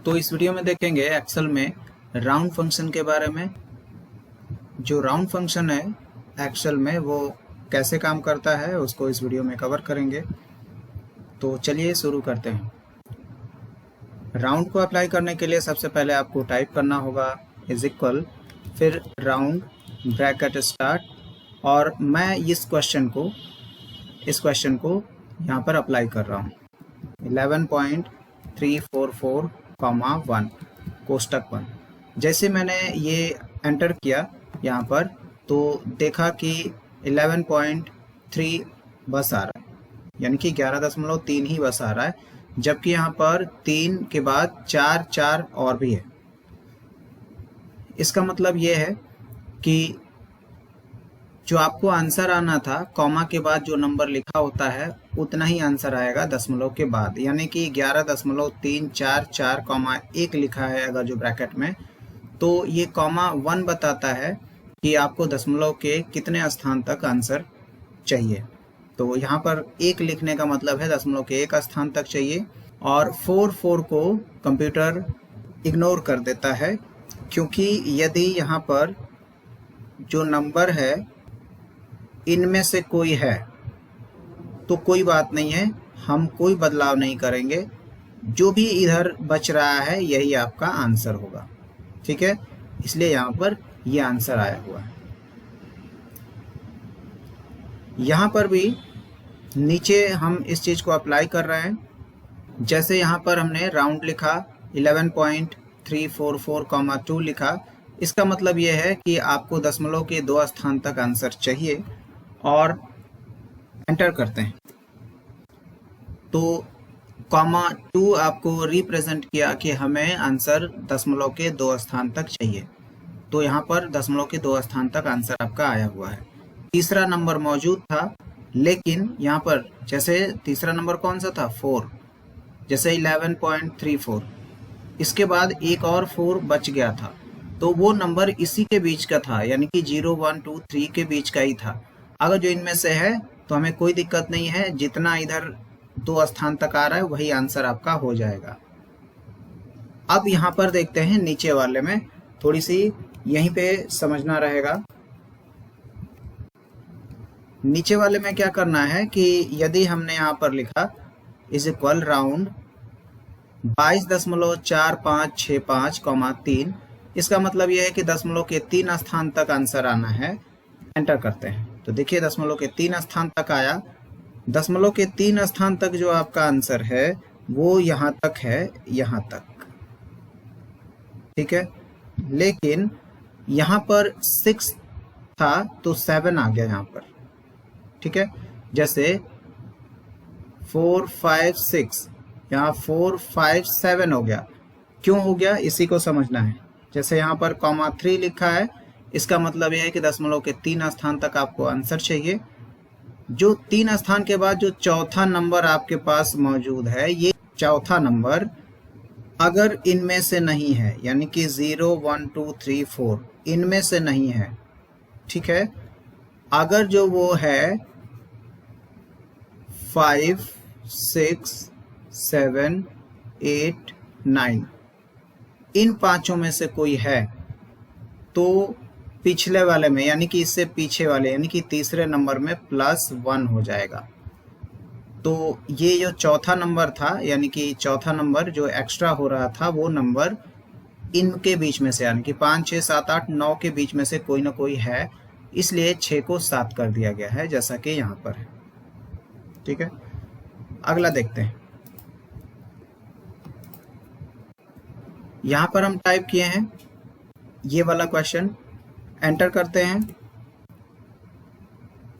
तो इस वीडियो में देखेंगे एक्सेल में राउंड फंक्शन के बारे में। जो राउंड फंक्शन है एक्सेल में वो कैसे काम करता है उसको इस वीडियो में कवर करेंगे। तो चलिए शुरू करते हैं। राउंड को अप्लाई करने के लिए सबसे पहले आपको टाइप करना होगा इज इक्वल, फिर राउंड ब्रैकेट स्टार्ट, और मैं इस क्वेश्चन को यहाँ पर अप्लाई कर रहा हूँ 11.344, 1 कोष्टक 1। जैसे मैंने ये एंटर किया यहाँ पर तो देखा कि 11.3 बस आ रहा है, यानी कि 11.3 ही बस आ रहा है, जबकि यहाँ पर 3 के बाद 4 और भी है। इसका मतलब ये है कि जो आपको आंसर आना था कॉमा के बाद जो नंबर लिखा होता है उतना ही आंसर आएगा दशमलव के बाद, यानी कि 11.344, 1 लिखा है अगर जो ब्रैकेट में, तो ये कॉमा 1 बताता है कि आपको दशमलव के कितने स्थान तक आंसर चाहिए। तो यहाँ पर 1 लिखने का मतलब है दशमलव के 1 स्थान तक चाहिए, और 4 को कंप्यूटर इग्नोर कर देता है, क्योंकि यदि यहाँ पर जो नंबर है इनमें से कोई है तो कोई बात नहीं है, हम कोई बदलाव नहीं करेंगे, जो भी इधर बच रहा है यही आपका आंसर होगा। ठीक है, इसलिए यहाँ पर ये आंसर आया हुआ है। यहाँ पर भी नीचे हम इस चीज़ को अप्लाई कर रहे हैं। जैसे यहाँ पर हमने राउंड लिखा 11.344, 2 लिखा, इसका मतलब ये है कि आपको दशमलव के 2 स्थान तक आंसर चाहिए, और एंटर करते हैं तो कॉमा 2 आपको रिप्रेजेंट किया कि हमें आंसर दशमलव के 2 स्थान तक चाहिए। तो यहाँ पर दशमलव के 2 स्थान तक आंसर आपका आया हुआ है। तीसरा नंबर मौजूद था, लेकिन यहाँ पर जैसे तीसरा नंबर कौन सा था, 4, जैसे 11.34, इसके बाद एक और 4 बच गया था, तो वो नंबर इसी के बीच का था, यानी कि 0, 1, 2, 3 के बीच का ही था। अगर जो इनमें से है तो हमें कोई दिक्कत नहीं है, जितना इधर 2 स्थान तक आ रहा है वही आंसर आपका हो जाएगा। अब यहाँ पर देखते हैं नीचे वाले में, थोड़ी सी यहीं पे समझना रहेगा। नीचे वाले में क्या करना है कि यदि हमने यहाँ पर लिखा इज इक्वल राउंड 22.4565, 3, इसका मतलब यह है कि दशमलव के 3 स्थान तक आंसर आना है। एंटर करते हैं तो देखिए दशमलव के 3 स्थान तक आया। दशमलव के 3 स्थान तक जो आपका आंसर है वो यहाँ तक है, यहाँ तक। ठीक है, लेकिन यहाँ पर 6 था तो 7 आ गया यहाँ पर। ठीक है, जैसे 4, 5, 6, यहाँ 4, 5, 7 हो गया। क्यों हो गया इसी को समझना है। जैसे यहाँ पर कॉमा 3 लिखा है, इसका मतलब यह है कि दशमलव के 3 स्थान तक आपको आंसर चाहिए। जो 3 स्थान के बाद जो चौथा नंबर आपके पास मौजूद है, ये चौथा नंबर अगर इनमें से नहीं है, यानी कि 0, 1, 2, 3, 4 इनमें से नहीं है, ठीक है, अगर जो वो है 5, 6, 7, 8, 9 इन 5 में से कोई है, तो पिछले वाले में, यानी कि इससे पीछे वाले, यानी कि तीसरे नंबर में +1 हो जाएगा। तो ये जो चौथा नंबर था, यानी कि चौथा नंबर जो एक्स्ट्रा हो रहा था, वो नंबर इनके बीच में से, यानी कि 5, 6, 7, 8, 9 के बीच में से कोई ना कोई है, इसलिए 6 को 7 कर दिया गया है, जैसा कि यहाँ पर है। ठीक है, अगला देखते हैं। यहाँ पर हम टाइप किए हैं ये वाला क्वेश्चन, एंटर करते हैं।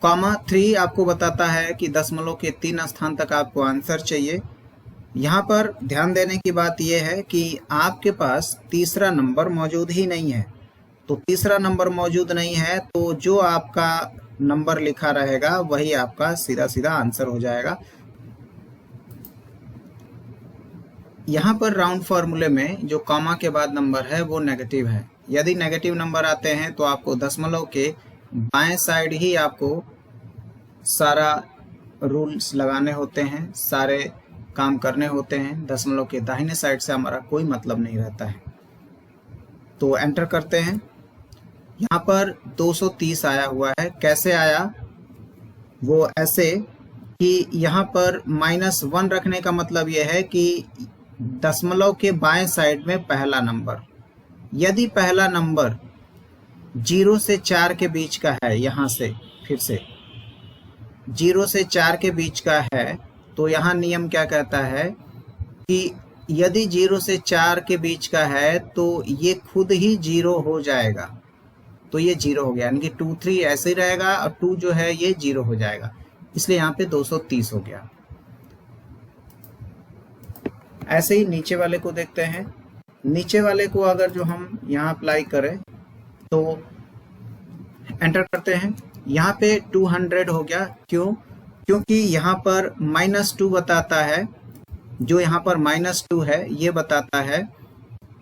कॉमा 3 आपको बताता है कि दशमलव के 3 स्थान तक आपको आंसर चाहिए। यहाँ पर ध्यान देने की बात यह है कि आपके पास तीसरा नंबर मौजूद ही नहीं है। तो तीसरा नंबर मौजूद नहीं है तो जो आपका नंबर लिखा रहेगा वही आपका सीधा सीधा आंसर हो जाएगा। यहाँ पर राउंड फॉर्मूले में जो कॉमा के बाद नंबर है वो नेगेटिव है। यदि नेगेटिव नंबर आते हैं तो आपको दशमलव के बाएं साइड ही आपको सारा रूल्स लगाने होते हैं, सारे काम करने होते हैं, दशमलव के दाहिने साइड से हमारा कोई मतलब नहीं रहता है। तो एंटर करते हैं। यहाँ पर 230 आया हुआ है। कैसे आया? वो ऐसे कि यहाँ पर -1 रखने का मतलब यह है कि दशमलव के बाएं साइड में पहला नंबर, यदि पहला नंबर 0 से 4 के बीच का है, यहाँ से फिर से 0 से 4 के बीच का है, तो यहाँ नियम क्या कहता है कि यदि 0 से 4 के बीच का है तो ये खुद ही 0 हो जाएगा। तो ये 0 हो गया, यानी कि 2 3 ऐसे ही रहेगा और 2 जो है ये 0 हो जाएगा, इसलिए यहाँ पे 230 हो गया। ऐसे ही नीचे वाले को देखते हैं। नीचे वाले को अगर जो हम यहाँ अप्लाई करें तो एंटर करते हैं। यहाँ पे 200 हो गया। क्यों? क्योंकि यहाँ पर -2 बताता है, जो यहाँ पर -2 है ये बताता है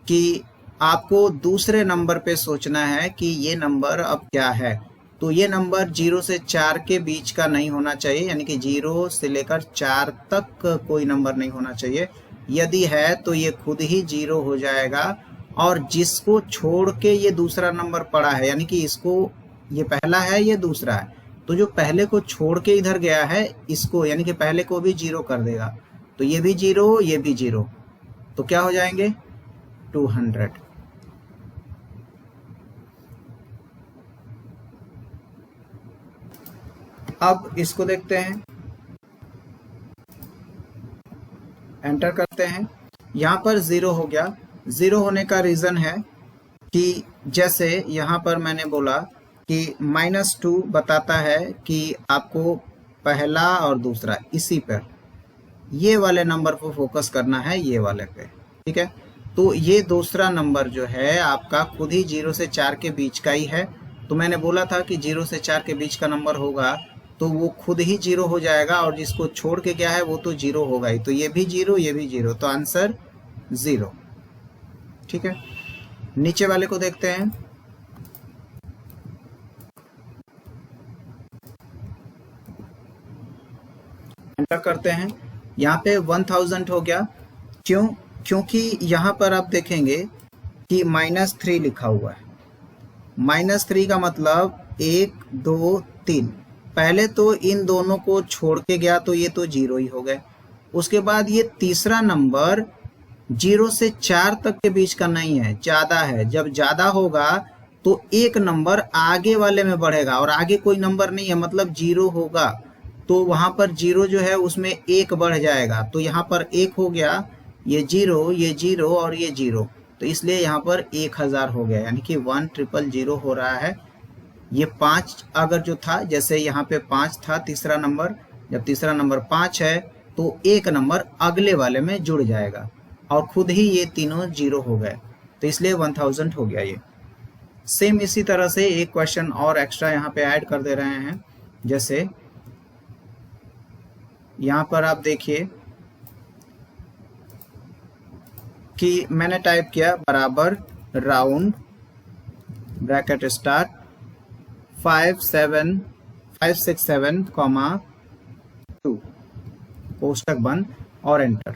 कि आपको दूसरे नंबर पे सोचना है कि ये नंबर अब क्या है। तो ये नंबर 0 से 4 के बीच का नहीं होना चाहिए, यानी कि 0 से लेकर 4 तक कोई नंबर नहीं होना चाहिए। यदि है तो ये खुद ही 0 हो जाएगा, और जिसको छोड़ के ये दूसरा नंबर पड़ा है, यानी कि इसको, ये पहला है ये दूसरा है, तो जो पहले को छोड़ के इधर गया है इसको, यानी कि पहले को भी 0 कर देगा। तो ये भी 0 ये भी 0, तो क्या हो जाएंगे 200। अब इसको देखते हैं, एंटर करते हैं। यहाँ पर 0 हो गया। 0 होने का रीज़न है कि जैसे यहाँ पर मैंने बोला कि -2 बताता है कि आपको पहला और दूसरा, इसी पर ये वाले नंबर पर फोकस करना है, ये वाले पे, ठीक है। तो ये दूसरा नंबर जो है आपका खुद ही 0 से 4 के बीच का ही है। तो मैंने बोला था कि 0 से 4 के बीच का नंबर होगा तो वो खुद ही 0 हो जाएगा, और जिसको छोड़ के गया है वो तो 0 होगा ही। तो ये भी 0 ये भी 0, तो आंसर 0, ठीक है। नीचे वाले को देखते हैं। एंटर करते हैं। यहाँ पे 1000 हो गया। क्यों? क्योंकि यहाँ पर आप देखेंगे कि -3 लिखा हुआ है। -3 का मतलब 1 2 3, पहले तो इन दोनों को छोड़ के गया तो ये तो 0 ही हो गए। उसके बाद ये तीसरा नंबर 0 से 4 तक के बीच का नहीं है, ज़्यादा है। जब ज़्यादा होगा तो एक नंबर आगे वाले में बढ़ेगा, और आगे कोई नंबर नहीं है मतलब 0 होगा, तो वहाँ पर 0 जो है उसमें 1 बढ़ जाएगा। तो यहाँ पर 1 हो गया, ये 0 ये 0 और ये 0, तो इसलिए यहाँ पर 1000 हो गया, यानी कि 1000 हो रहा है। ये 5 अगर जो था, जैसे यहाँ पे 5 था तीसरा नंबर, जब तीसरा नंबर 5 है तो एक नंबर अगले वाले में जुड़ जाएगा, और खुद ही ये तीनों 0 हो गए, तो इसलिए 1000 हो गया ये। सेम इसी तरह से एक क्वेश्चन और एक्स्ट्रा यहाँ पे ऐड कर दे रहे हैं। जैसे यहाँ पर आप देखिए कि मैंने टाइप किया बराबर राउंड ब्रैकेट स्टार्ट 567,2 कोष्टक बंद और एंटर।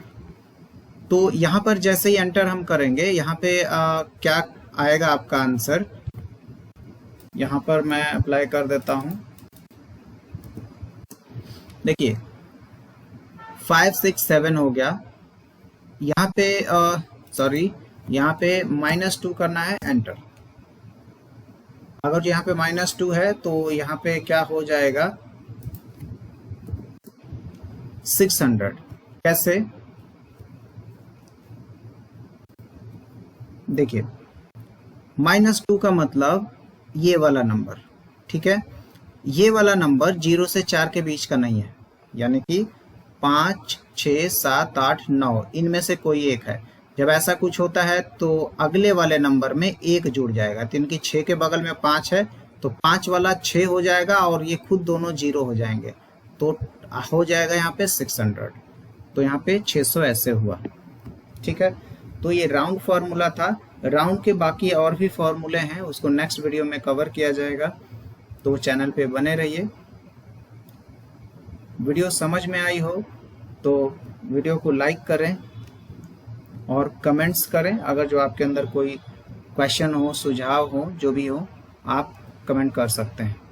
तो यहाँ पर जैसे ही एंटर हम करेंगे, यहाँ पे क्या आएगा आपका आंसर, यहाँ पर मैं अप्लाई कर देता हूँ। देखिए 567 हो गया। यहाँ पे सॉरी, यहाँ पे -2 करना है, एंटर। अगर यहाँ पे -2 है तो यहाँ पे क्या हो जाएगा 600। कैसे? देखिए -2 का मतलब ये वाला नंबर, ठीक है। ये वाला नंबर 0 से 4 के बीच का नहीं है, यानी कि 5 6 7 8 9 इनमें से कोई एक है। जब ऐसा कुछ होता है तो अगले वाले नंबर में 1 जुड़ जाएगा, तो इनकी 6 के बगल में 5 है तो 5 वाला 6 हो जाएगा और ये खुद दोनों 0 हो जाएंगे, तो हो जाएगा यहाँ पे 600। तो यहाँ पे 600 ऐसे हुआ, ठीक है। तो ये राउंड फार्मूला था। राउंड के बाकी और भी फार्मूले हैं, उसको नेक्स्ट वीडियो में कवर किया जाएगा, तो चैनल पे बने रहिए। वीडियो समझ में आई हो तो वीडियो को लाइक करें और कमेंट्स करें। अगर जो आपके अंदर कोई क्वेश्चन हो, सुझाव हो, जो भी हो, आप कमेंट कर सकते हैं।